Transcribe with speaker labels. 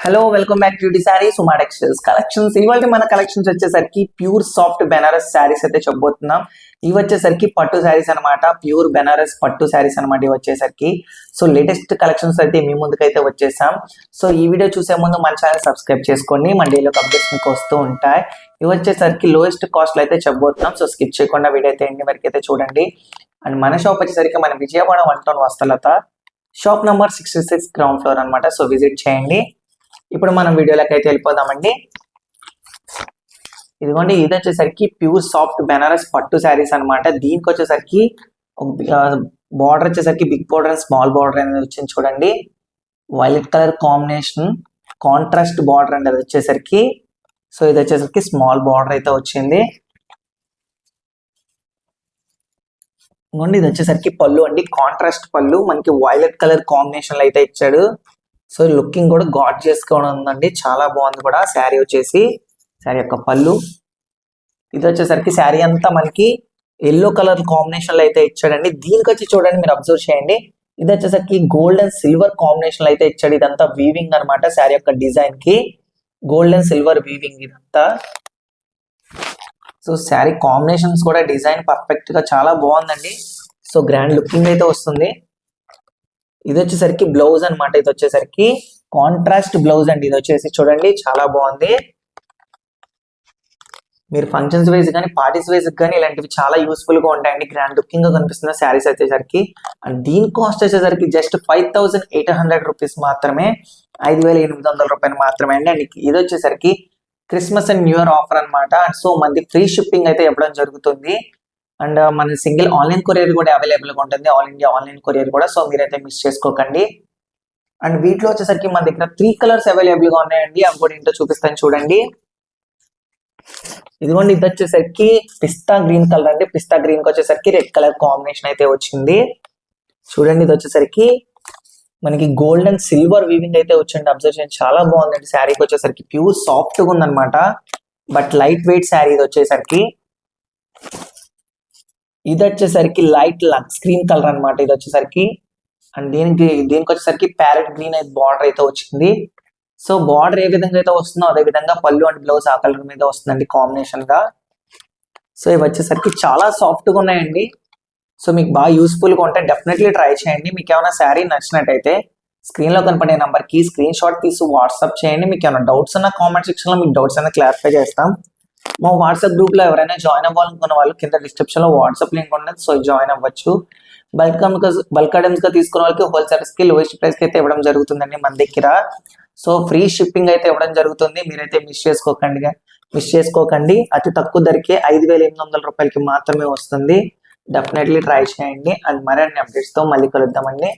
Speaker 1: Hello welcome back to the sarees Uma textiles collections. ఇవాళ మన collections వచ్చేసరికి ప్యూర్ సాఫ్ట్ బెనారస్ శారీస్ అయితే చెప్పబోతున్నాం. ఇవి వచ్చేసరికి పట్టు శారీస్ అనమాట, ప్యూర్ బెనారస్ పట్టు శారీస్ అనమాట. ఇవి వచ్చేసరికి సో లేటెస్ట్ కలెక్షన్స్ అయితే మీ ముందుకైతే వచ్చేసాం. సో ఈ వీడియో చూసే ముందు మన ఛానల్ సబ్స్క్రైబ్ చేసుకోండి, మన డైలీ అప్డేట్స్ మీకు వస్తూ ఉంటాయి. ఇవి వచ్చేసరికి లోయెస్ట్ కాస్ట్ లో అయితే చెప్పబోతున్నాం. సో స్కిప్ చేయకుండా వీడియో అయితే ఎండ్ వరకు అయితే చూడండి. అండ్ మన షాప్ వచ్చేసరికి మన విజయవాడ 1 టౌన్ వస్తలత, షాప్ నంబర్ 66 గ్రౌండ్ ఫ్లోర్ అనమాట. సో విజిట్ చేయండి. ఇప్పుడు మనం వీడియోలోకి అయితే వెళ్ళిపోదామండి. ఇదిగోండి, ఇది వచ్చేసరికి ప్యూర్ సాఫ్ట్ బెనారస్ పట్టు శారీస్ అనమాట. దీనికి వచ్చేసరికి బార్డర్ వచ్చేసరికి big border and small border అనేది వచ్చింది చూడండి. Violet colour combination contrast border అండి అది వచ్చేసరికి. సో ఇది వచ్చేసరికి స్మాల్ బార్డర్ అయితే వచ్చింది. ఇదిగోండి, ఇది వచ్చేసరికి పళ్ళు అండి, కాంట్రాస్ట్ పళ్ళు మనకి వైలెట్ కలర్ కాంబినేషన్ లో అయితే ఇచ్చాడు. సో లుకింగ్ కూడా గార్జియస్ గా ఉందండి, చాలా బాగుంది కూడా శారీ వచ్చేసి. శారీ యొక్క పళ్ళు ఇది వచ్చేసరికి శారీ అంతా మనకి ఎల్లో కలర్ కాంబినేషన్ లో అయితే ఇచ్చాడండి. దీనికి వచ్చి చూడండి, మీరు అబ్జర్వ్ చేయండి, ఇది వచ్చేసరికి గోల్డ్ అండ్ సిల్వర్ కాంబినేషన్ లో అయితే ఇచ్చాడు. ఇదంతా వీవింగ్ అనమాట, శారీ యొక్క డిజైన్ కి గోల్డ్ అండ్ సిల్వర్ వీవింగ్ ఇదంతా. సో శారీ కాంబినేషన్స్ కూడా డిజైన్ పర్ఫెక్ట్ గా చాలా బాగుందండి. సో గ్రాండ్ లుకింగ్ అయితే వస్తుంది. ఇది వచ్చేసరికి బ్లౌజ్ అనమాట. ఇది వచ్చేసరికి కాంట్రాస్ట్ బ్లౌజ్ అండి. ఇది వచ్చేసి చూడండి, చాలా బాగుంది. మీరు ఫంక్షన్స్ వైజ్ కానీ పార్టీస్ వైజ్ కానీ ఇలాంటివి చాలా యూస్ఫుల్ గా ఉంటాయండి. గ్రాండ్ లుకింగ్ గా కనిపిస్తుంది శారీస్ వచ్చేసరికి. అండ్ దీని కాస్ట్ వచ్చేసరికి జస్ట్ 5800 రూపీస్ మాత్రమే, 5800 రూపాయలు మాత్రమే అండి. అండ్ ఇది వచ్చేసరికి Christmas and new year offer అనమాట. అండ్ సో మనది ఫ్రీ షిప్పింగ్ అయితే ఇవ్వడం జరుగుతుంది. అండ్ మన సింగిల్ ఆన్లైన్ కొరియర్ కూడా అవైలబుల్ గా ఉంటుంది, ఆల్ ఇండియా ఆన్లైన్ కొరియర్ కూడా. సో మీరైతే మిస్ చేసుకోకండి. అండ్ వీటిలో వచ్చేసరికి మన దగ్గర 3 కలర్స్ అవైలబుల్ గా ఉన్నాయండి. అవి కూడా ఏంటో చూపిస్తాను చూడండి. ఇదిగోండి, ఇది వచ్చేసరికి పిస్తా గ్రీన్ కలర్ అండి. పిస్తా గ్రీన్ కి వచ్చేసరికి రెడ్ కలర్ కాంబినేషన్ అయితే వచ్చింది చూడండి. ఇది వచ్చేసరికి మనకి గోల్డ్ అండ్ సిల్వర్ వీవింగ్ అయితే వచ్చింది. అబ్జర్వ్ చేయండి, చాలా బాగుందండి. శారీకి వచ్చేసరికి ప్యూర్ సాఫ్ట్ గా ఉందన్నమాట, బట్ లైట్ వెయిట్ శారీ. ఇది వచ్చేసరికి ఇది వచ్చేసరికి లైట్ లక్స్ గ్రీన్ కలర్ అనమాట. ఇది వచ్చేసరికి అండ్ దీనికి వచ్చేసరికి ప్యారెట్ గ్రీన్ అయితే బార్డర్ అయితే వచ్చింది. సో బార్డర్ ఏ విధంగా అయితే వస్తుందో అదే విధంగా పళ్ళు అండ్ బ్లౌజ్ ఆ కలర్ మీద వస్తుందండి కాంబినేషన్ గా. సో ఇవి వచ్చేసరికి చాలా సాఫ్ట్ గా ఉన్నాయండి. సో మీకు బాగా యూస్ఫుల్ గా ఉంటాయి, డెఫినెట్లీ ట్రై చేయండి. మీకు ఏమైనా శారీ నచ్చినట్టయితే స్క్రీన్ లో కనపడే నంబర్ కి స్క్రీన్ షాట్ తీసి వాట్సాప్ చేయండి. మీకు ఏమైనా డౌట్స్ ఉన్న కామెంట్ సెక్షన్ లో మీకు డౌట్స్ అన్న క్లారిఫై చేస్తాం. మా వాట్సాప్ గ్రూప్ లో ఎవరైనా జాయిన్ అవ్వాలనుకున్న వాళ్ళు కింద డిస్క్రిప్షన్ లో వాట్సాప్ లింక్ ఉన్నది, సో జాయిన్ అవ్వచ్చు. బల్క్ ఐటమ్స్ గా తీసుకున్న వాళ్ళకి హోల్సేల్స్ కి లోయెస్ట్ ప్రైస్ కి అయితే ఇవ్వడం జరుగుతుందండి మన దగ్గర. సో ఫ్రీ షిప్పింగ్ అయితే ఇవ్వడం జరుగుతుంది, మీరైతే మిస్ చేసుకోకండి. అతి తక్కువ ధరకే 5800 రూపాయలకి మాత్రమే వస్తుంది. డెఫినెట్లీ ట్రై చేయండి. అండ్ మరిన్ని అప్డేట్స్ తో మళ్ళీ కలుద్దామండి.